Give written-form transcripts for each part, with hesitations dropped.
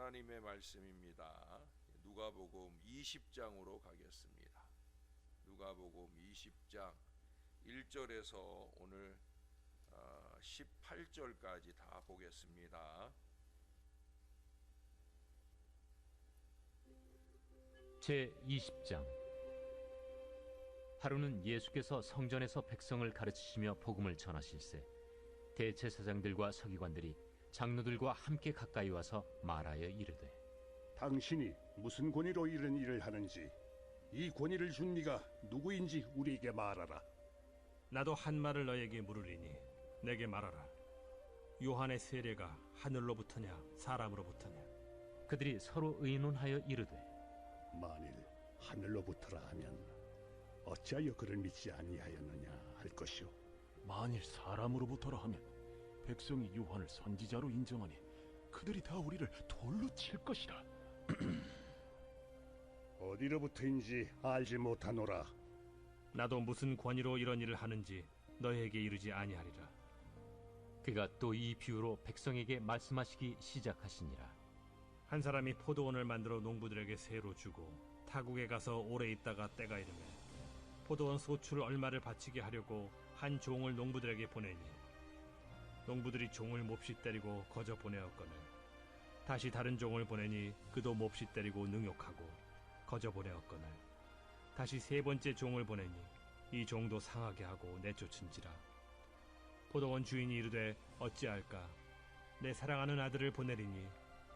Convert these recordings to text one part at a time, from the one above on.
하나님의 말씀입니다. 누가복음 20장으로 가겠습니다. 누가복음 20장 1절에서 오늘 18절까지 다 보겠습니다. 제20장. 하루는 예수께서 성전에서 백성을 가르치시며 복음을 전하실세 대제사장들과 서기관들이 장로들과 함께 가까이 와서 말하여 이르되, 당신이 무슨 권위로 이런 일을 하는지, 이 권위를 준 네가 누구인지 우리에게 말하라. 나도 한 말을 너에게 물으리니 내게 말하라. 요한의 세례가 하늘로부터냐 사람으로부터냐? 그들이 서로 의논하여 이르되, 만일 하늘로부터라 하면 어찌하여 그를 믿지 아니하였느냐 할 것이요, 만일 사람으로부터라 하면 백성이 요한을 선지자로 인정하니 그들이 다 우리를 돌로 칠 것이라. 어디로부터인지 알지 못하노라. 나도 무슨 권위로 이런 일을 하는지 너에게 이르지 아니하리라. 그가 또 이 비유로 백성에게 말씀하시기 시작하시니라. 한 사람이 포도원을 만들어 농부들에게 새로 주고 타국에 가서 오래 있다가 때가 이르매 포도원 소출 얼마를 바치게 하려고 한 종을 농부들에게 보내니, 농부들이 종을 몹시 때리고 거저 보내었거늘 다시 다른 종을 보내니 그도 몹시 때리고 능욕하고 거저 보내었거늘 다시 세 번째 종을 보내니 이 종도 상하게 하고 내쫓은지라. 포도원 주인이 이르되 어찌할까? 내 사랑하는 아들을 보내리니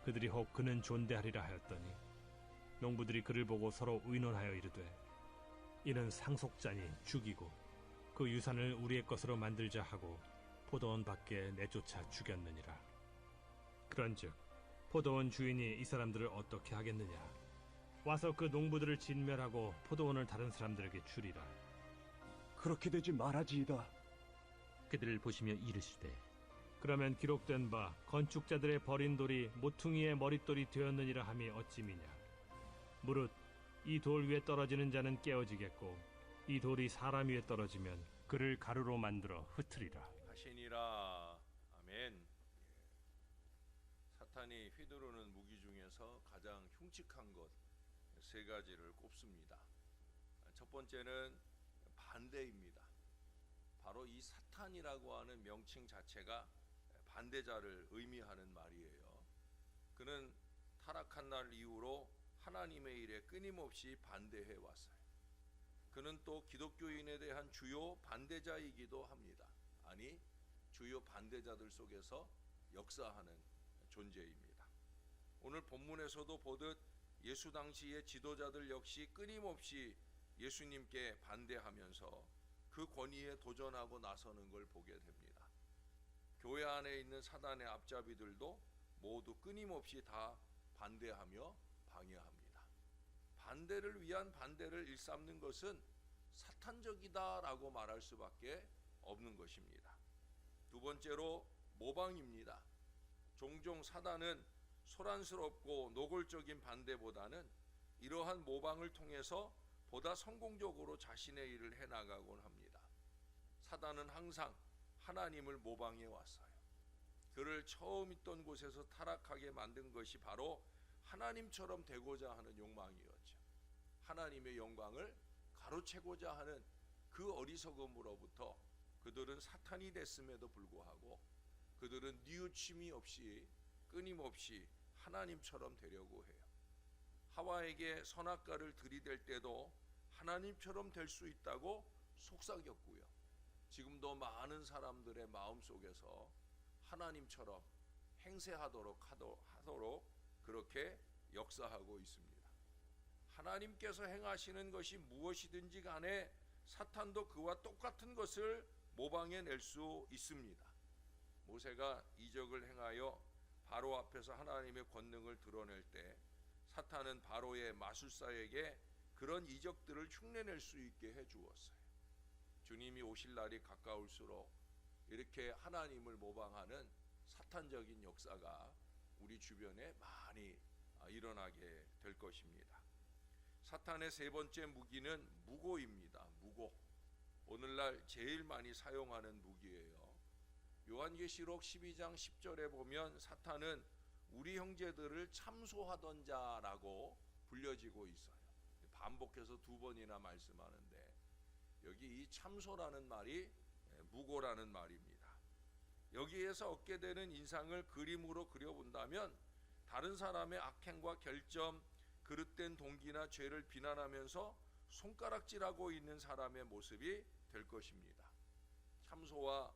그들이 혹 그는 존대하리라 하였더니, 농부들이 그를 보고 서로 의논하여 이르되, 이는 상속자니 죽이고 그 유산을 우리의 것으로 만들자 하고 포도원 밖에 내쫓아 죽였느니라. 그런즉 포도원 주인이 이 사람들을 어떻게 하겠느냐? 와서 그 농부들을 진멸하고 포도원을 다른 사람들에게 주리라. 그렇게 되지 말아지이다. 그들을 보시며 이르시되, 그러면 기록된 바 건축자들의 버린 돌이 모퉁이의 머릿돌이 되었느니라 함이 어찌 미냐? 무릇 이 돌 위에 떨어지는 자는 깨어지겠고 이 돌이 사람 위에 떨어지면 그를 가루로 만들어 흩으리라 하시니라. 아멘. 사탄이 휘두르는 무기 중에서 가장 흉측한 것 세 가지를 꼽습니다. 첫 번째는 반대입니다. 바로 이 사탄이라고 하는 명칭 자체가 반대자를 의미하는 말이에요. 그는 타락한 날 이후로 하나님의 일에 끊임없이 반대해 왔어요. 그는 또 기독교인에 대한 주요 반대자이기도 합니다. 아니, 주요 반대자들 속에서 역사하는 존재입니다. 오늘 본문에서도 보듯 예수 당시의 지도자들 역시 끊임없이 예수님께 반대하면서 그 권위에 도전하고 나서는 걸 보게 됩니다. 교회 안에 있는 사단의 앞잡이들도 모두 끊임없이 다 반대하며 방해합니다. 반대를 위한 반대를 일삼는 것은 사탄적이다라고 말할 수밖에 없는 것입니다. 두 번째로 모방입니다. 종종 사단은 소란스럽고 노골적인 반대보다는 이러한 모방을 통해서 보다 성공적으로 자신의 일을 해나가곤 합니다. 사단은 항상 하나님을 모방해 왔어요. 그를 처음 있던 곳에서 타락하게 만든 것이 바로 하나님처럼 되고자 하는 욕망이었죠. 하나님의 영광을 가로채고자 하는 그 어리석음으로부터 그들은 사탄이 됐음에도 불구하고 그들은 뉘우침이 없이 끊임없이 하나님처럼 되려고 해요. 하와에게 선악과를 들이댈 때도 하나님처럼 될 수 있다고 속삭였고요. 지금도 많은 사람들의 마음속에서 하나님처럼 행세하도록 그렇게 역사하고 있습니다. 하나님께서 행하시는 것이 무엇이든지 간에 사탄도 그와 똑같은 것을 모방해낼 수 있습니다. 모세가 이적을 행하여 바로 앞에서 하나님의 권능을 드러낼 때 사탄은 바로의 마술사에게 그런 이적들을 흉내낼 수 있게 해주었어요. 주님이 오실 날이 가까울수록 이렇게 하나님을 모방하는 사탄적인 역사가 우리 주변에 많이 일어나게 될 것입니다. 사탄의 세 번째 무기는 무고입니다. 무고. 오늘날 제일 많이 사용하는 무기예요. 요한계시록 12장 10절에 보면 사탄은 우리 형제들을 참소하던 자라고 불려지고 있어요. 반복해서 2번이나 말씀하는데 여기 이 참소라는 말이 무고라는 말입니다. 여기에서 얻게 되는 인상을 그림으로 그려본다면 다른 사람의 악행과 결점, 그릇된 동기나 죄를 비난하면서 손가락질하고 있는 사람의 모습이 될 것입니다. 참소와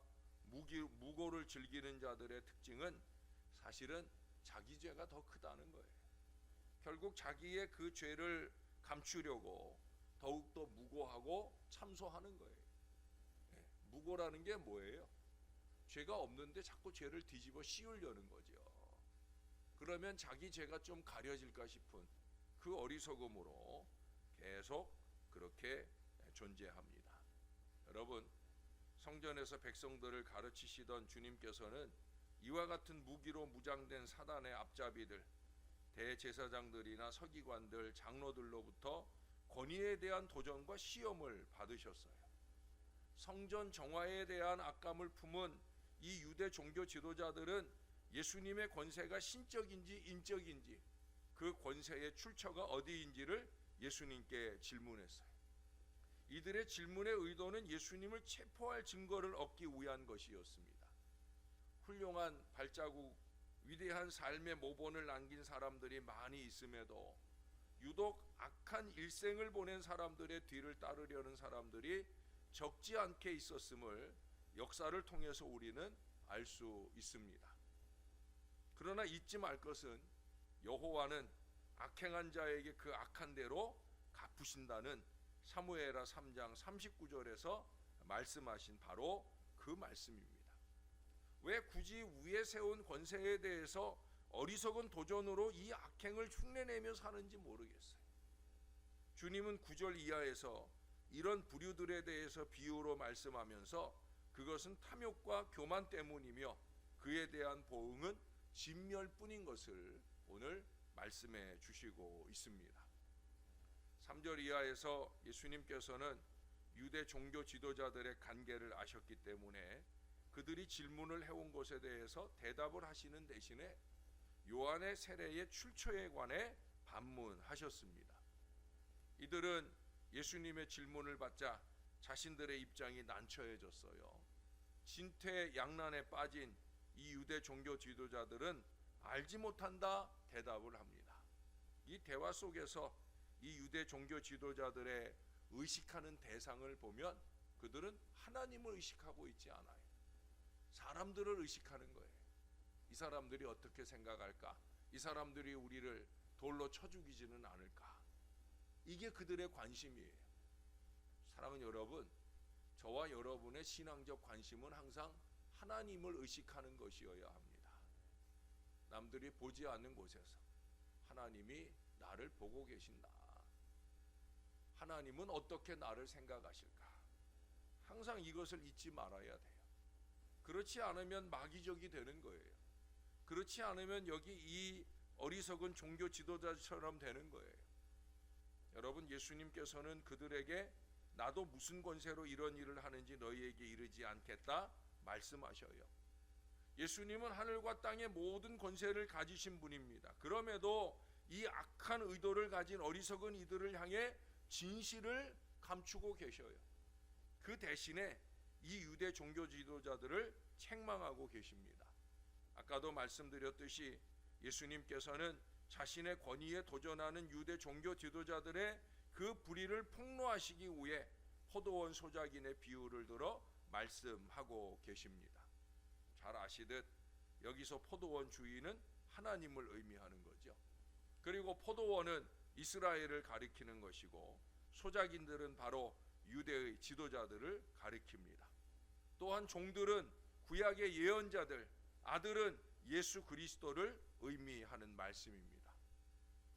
무고를 즐기는 자들의 특징은 사실은 자기 죄가 더 크다는 거예요. 결국 자기의 그 죄를 감추려고 더욱더 무고하고 참소하는 거예요. 무고라는 게 뭐예요? 죄가 없는데 자꾸 죄를 뒤집어 씌우려는 거죠. 그러면 자기 죄가 좀 가려질까 싶은 그 어리석음으로 계속 그렇게 존재합니다. 여러분, 성전에서 백성들을 가르치시던 주님께서는 이와 같은 무기로 무장된 사단의 앞잡이들, 대제사장들이나 서기관들, 장로들로부터 권위에 대한 도전과 시험을 받으셨어요. 성전 정화에 대한 악감을 품은 이 유대 종교 지도자들은 예수님의 권세가 신적인지 인적인지 그 권세의 출처가 어디인지를 예수님께 질문했어요. 이들의 질문의 의도는 예수님을 체포할 증거를 얻기 위한 것이었습니다. 훌륭한 발자국, 위대한 삶의 모본을 남긴 사람들이 많이 있음에도 유독 악한 일생을 보낸 사람들의 뒤를 따르려는 사람들이 적지 않게 있었음을 역사를 통해서 우리는 알 수 있습니다. 그러나 잊지 말 것은 여호와는 악행한 자에게 그 악한 대로 갚으신다는 사무엘하 3장 39절에서 말씀하신 바로 그 말씀입니다. 왜 굳이 위에 세운 권세에 대해서 어리석은 도전으로 이 악행을 흉내내며 사는지 모르겠어요. 주님은 9절 이하에서 이런 부류들에 대해서 비유로 말씀하면서 그것은 탐욕과 교만 때문이며 그에 대한 보응은 진멸뿐인 것을 오늘 말씀해 주시고 있습니다. 3절 이하에서 예수님께서는 유대 종교 지도자들의 관계를 아셨기 때문에 그들이 질문을 해온 것에 대해서 대답을 하시는 대신에 요한의 세례의 출처에 관해 반문하셨습니다. 이들은 예수님의 질문을 받자 자신들의 입장이 난처해졌어요. 진퇴양난에 빠진 이 유대 종교 지도자들은 알지 못한다 대답을 합니다. 이 대화 속에서 이 유대 종교 지도자들의 의식하는 대상을 보면 그들은 하나님을 의식하고 있지 않아요. 사람들을 의식하는 거예요. 이 사람들이 어떻게 생각할까? 이 사람들이 우리를 돌로 쳐 죽이지는 않을까? 이게 그들의 관심이에요. 사랑하는 여러분, 저와 여러분의 신앙적 관심은 항상 하나님을 의식하는 것이어야 합니다. 남들이 보지 않는 곳에서 하나님이 나를 보고 계신다. 하나님은 어떻게 나를 생각하실까? 항상 이것을 잊지 말아야 돼요. 그렇지 않으면 마귀적이 되는 거예요. 그렇지 않으면 여기 이 어리석은 종교 지도자처럼 되는 거예요. 여러분, 예수님께서는 그들에게 나도 무슨 권세로 이런 일을 하는지 너희에게 이르지 않겠다 말씀하셔요. 예수님은 하늘과 땅의 모든 권세를 가지신 분입니다. 그럼에도 이 악한 의도를 가진 어리석은 이들을 향해 진실을 감추고 계셔요. 그 대신에 이 유대 종교 지도자들을 책망하고 계십니다. 아까도 말씀드렸듯이 예수님께서는 자신의 권위에 도전하는 유대 종교 지도자들의 그 불의를 폭로하시기 위해 포도원 소작인의 비유를 들어 말씀하고 계십니다. 잘 아시듯 여기서 포도원 주인은 하나님을 의미하는 거죠. 그리고 포도원은 이스라엘을 가리키는 것이고 소작인들은 바로 유대의 지도자들을 가리킵니다. 또한 종들은 구약의 예언자들, 아들은 예수 그리스도를 의미하는 말씀입니다.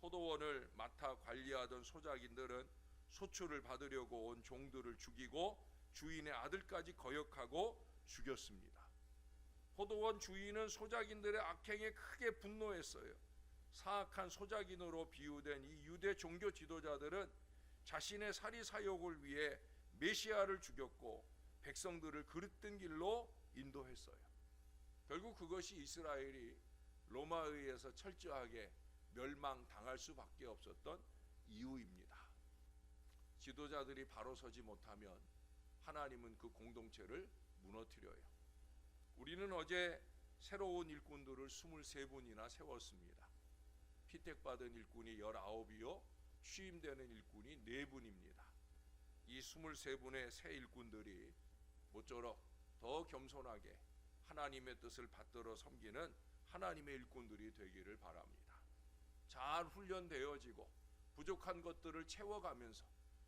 포도원을 맡아 관리하던 소작인들은 소출을 받으려고 온 종들을 죽이고 주인의 아들까지 거역하고 죽였습니다. 포도원 주인은 소작인들의 악행에 크게 분노했어요. 사악한 소작인으로 비유된 이 유대 종교 지도자들은 자신의 사리사욕을 위해 메시아를 죽였고 백성들을 그릇된 길로 인도했어요. 결국 그것이 이스라엘이 로마에 의해서 철저하게 멸망당할 수밖에 없었던 이유입니다. 지도자들이 바로 서지 못하면 하나님은 그 공동체를 무너뜨려요. 우리는 어제 새로운 일꾼들을 23분이나 세웠습니다. 피택받은 일꾼이 19이요 취임되는 일꾼이 4분입니다. 이 23분의 새 일꾼들이 모쪼록 더 겸손하게 하나님의 뜻을 받들어 섬기는 하나님의 일꾼들이 되기를 바랍니다. 잘 훈련되어지고 부족한 것들을 채워가면서,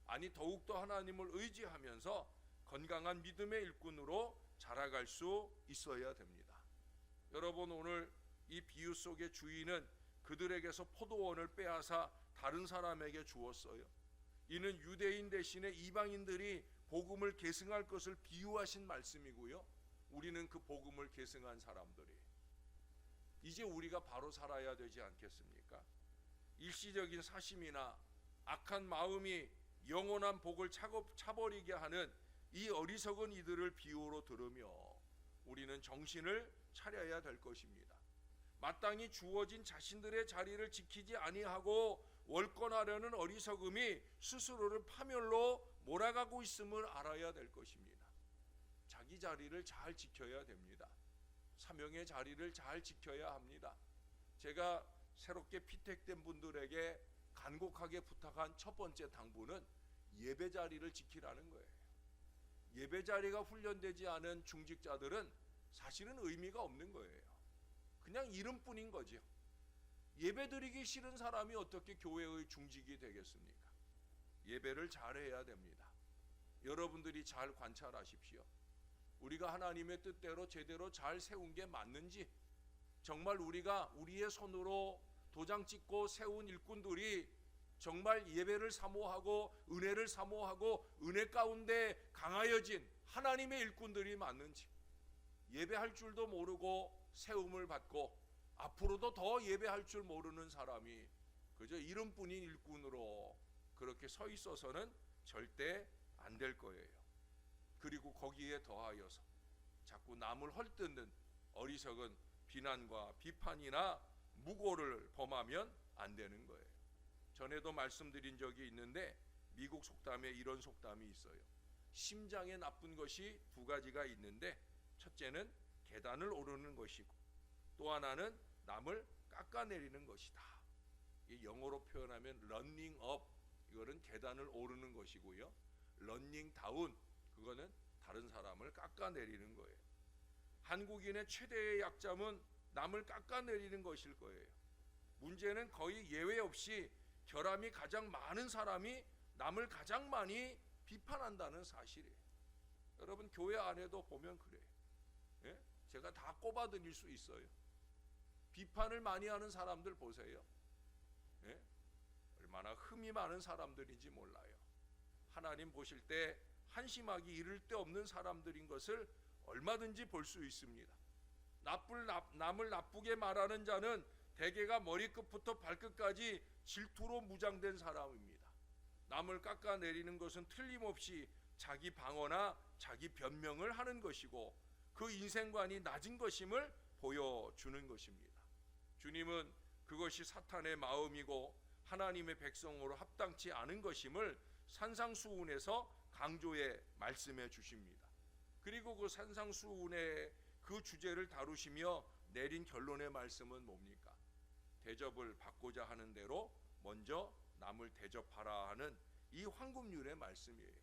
아니 더욱더 하나님을 의지하면서 건강한 믿음의 일꾼으로 자라갈 수 있어야 됩니다. 여러분, 오늘 이 비유 속의 주인은 그들에게서 포도원을 빼앗아 다른 사람에게 주었어요. 이는 유대인 대신에 이방인들이 복음을 계승할 것을 비유하신 말씀이고요, 우리는 그 복음을 계승한 사람들이 이제 우리가 바로 살아야 되지 않겠습니까? 일시적인 사심이나 악한 마음이 영원한 복을 차버리게 하는 이 어리석은 이들을 비유로 들으며 우리는 정신을 차려야 될 것입니다. 마땅히 주어진 자신들의 자리를 지키지 아니하고 월권하려는 어리석음이 스스로를 파멸로 몰아가고 있음을 알아야 될 것입니다. 자기 자리를 잘 지켜야 됩니다. 사명의 자리를 잘 지켜야 합니다. 제가 새롭게 피택된 분들에게 간곡하게 부탁한 첫 번째 당부는 예배 자리를 지키라는 거예요. 예배 자리가 훈련되지 않은 중직자들은 사실은 의미가 없는 거예요. 그냥 이름뿐인 거죠. 예배드리기 싫은 사람이 어떻게 교회의 중직이 되겠습니까? 예배를 잘해야 됩니다. 여러분들이 잘 관찰하십시오. 우리가 하나님의 뜻대로 제대로 잘 세운 게 맞는지, 정말 우리가 우리의 손으로 도장 찍고 세운 일꾼들이 정말 예배를 사모하고 은혜를 사모하고 은혜 가운데 강하여진 하나님의 일꾼들이 맞는지, 예배할 줄도 모르고 세움을 받고 앞으로도 더 예배할 줄 모르는 사람이 그저 이름뿐인 일꾼으로 그렇게 서 있어서는 절대 안 될 거예요. 그리고 거기에 더하여서 자꾸 남을 헐뜯는 어리석은 비난과 비판이나 무고를 범하면 안 되는 거예요. 전에도 말씀드린 적이 있는데 미국 속담에 이런 속담이 있어요. 심장에 나쁜 것이 2가지가 있는데, 첫째는 계단을 오르는 것이고 또 하나는 남을 깎아내리는 것이다. 이 영어로 표현하면 running up, 이거는 계단을 오르는 것이고요, running down, 그거는 다른 사람을 깎아내리는 거예요. 한국인의 최대의 약점은 남을 깎아내리는 것일 거예요. 문제는 거의 예외 없이 결함이 가장 많은 사람이 남을 가장 많이 비판한다는 사실이에요. 여러분, 교회 안에도 보면 그래요. 예? 제가 다 꼽아드릴 수 있어요. 비판을 많이 하는 사람들 보세요. 예? 얼마나 흠이 많은 사람들인지 몰라요. 하나님 보실 때 한심하기 이를 데 없는 사람들인 것을 얼마든지 볼 수 있습니다. 남을 나쁘게 말하는 자는 대개가 머리끝부터 발끝까지 질투로 무장된 사람입니다. 남을 깎아내리는 것은 틀림없이 자기 방어나 자기 변명을 하는 것이고 그 인생관이 낮은 것임을 보여주는 것입니다. 주님은 그것이 사탄의 마음이고 하나님의 백성으로 합당치 않은 것임을 산상수훈에서 강조해 말씀해 주십니다. 그리고 그 산상수훈의 그 주제를 다루시며 내린 결론의 말씀은 뭡니까? 대접을 받고자 하는 대로 먼저 남을 대접하라 하는 이 황금률의 말씀이에요.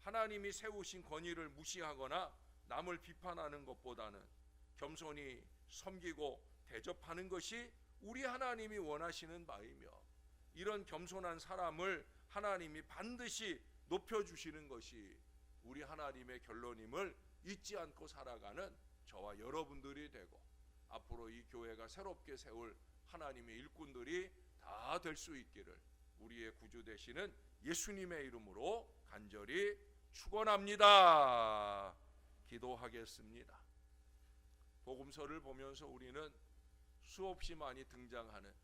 하나님이 세우신 권위를 무시하거나 남을 비판하는 것보다는 겸손히 섬기고 대접하는 것이 우리 하나님이 원하시는 바이며, 이런 겸손한 사람을 하나님이 반드시 높여주시는 것이 우리 하나님의 결론임을 잊지 않고 살아가는 저와 여러분들이 되고, 앞으로 이 교회가 새롭게 세울 하나님의 일꾼들이 다 될 수 있기를 우리의 구주 되시는 예수님의 이름으로 간절히 축원합니다. 기도하겠습니다. 복음서를 보면서 우리는 수없이 많이 등장하는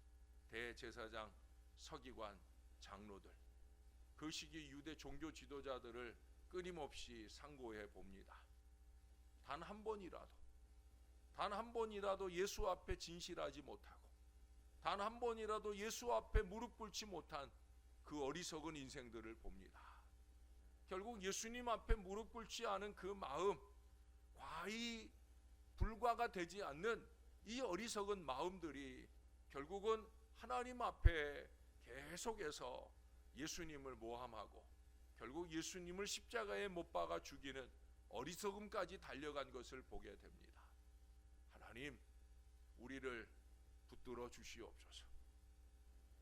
대제사장, 서기관, 장로들, 그 시기 유대 종교 지도자들을 끊임없이 상고해 봅니다. 단 한 번이라도 단 한 번이라도 예수 앞에 진실하지 못하고 단 한 번이라도 예수 앞에 무릎 꿇지 못한 그 어리석은 인생들을 봅니다. 결국 예수님 앞에 무릎 꿇지 않은 그 마음, 과히 불과가 되지 않는 이 어리석은 마음들이 결국은 하나님 앞에 계속해서 예수님을 모함하고 결국 예수님을 십자가에 못 박아 죽이는 어리석음까지 달려간 것을 보게 됩니다. 하나님, 우리를 붙들어 주시옵소서.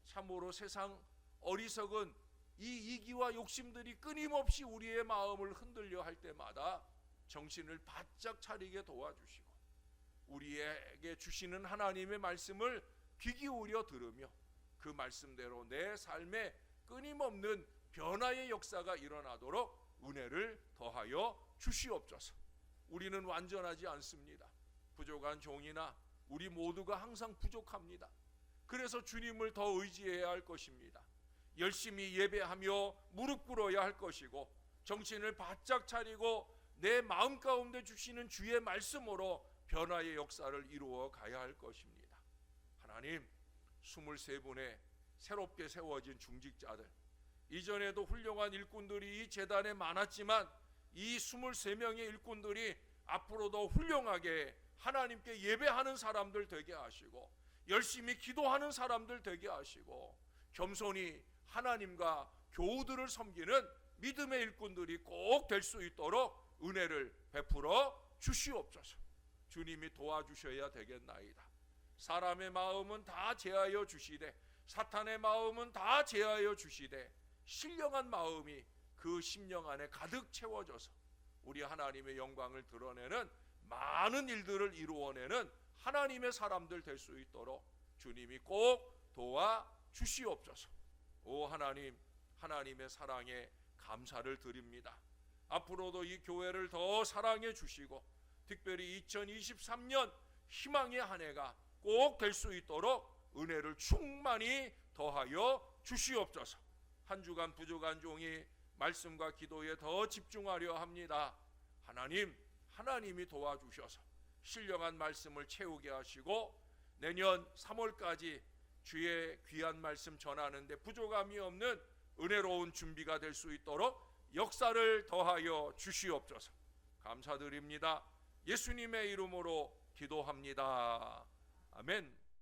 참으로 세상 어리석은 이 이기와 욕심들이 끊임없이 우리의 마음을 흔들려 할 때마다 정신을 바짝 차리게 도와주시고 우리에게 주시는 하나님의 말씀을 귀 기울여 들으며 그 말씀대로 내 삶에 끊임없는 변화의 역사가 일어나도록 은혜를 더하여 주시옵소서. 우리는 완전하지 않습니다. 부족한 종이나 우리 모두가 항상 부족합니다. 그래서 주님을 더 의지해야 할 것입니다. 열심히 예배하며 무릎 꿇어야 할 것이고 정신을 바짝 차리고 내 마음 가운데 주시는 주의 말씀으로 변화의 역사를 이루어 가야 할 것입니다. 하나님, 23분의 새롭게 세워진 중직자들, 이전에도 훌륭한 일꾼들이 이 재단에 많았지만 이 23명의 일꾼들이 앞으로도 훌륭하게 하나님께 예배하는 사람들 되게 하시고 열심히 기도하는 사람들 되게 하시고 겸손히 하나님과 교우들을 섬기는 믿음의 일꾼들이 꼭 될 수 있도록 은혜를 베풀어 주시옵소서. 주님이 도와주셔야 되겠나이다. 사람의 마음은 다 제하여 주시되 사탄의 마음은 다 제하여 주시되 신령한 마음이 그 심령 안에 가득 채워져서 우리 하나님의 영광을 드러내는 많은 일들을 이루어내는 하나님의 사람들 될 수 있도록 주님이 꼭 도와주시옵소서. 오 하나님, 하나님의 사랑에 감사를 드립니다. 앞으로도 이 교회를 더 사랑해 주시고 특별히 2023년 희망의 한 해가 꼭 될 수 있도록 은혜를 충만히 더하여 주시옵소서. 한 주간 부족한 종이 말씀과 기도에 더 집중하려 합니다. 하나님이 도와주셔서 신령한 말씀을 채우게 하시고 내년 3월까지 주의 귀한 말씀 전하는데 부족함이 없는 은혜로운 준비가 될 수 있도록 역사를 더하여 주시옵소서. 감사드립니다. 예수님의 이름으로 기도합니다. 아멘.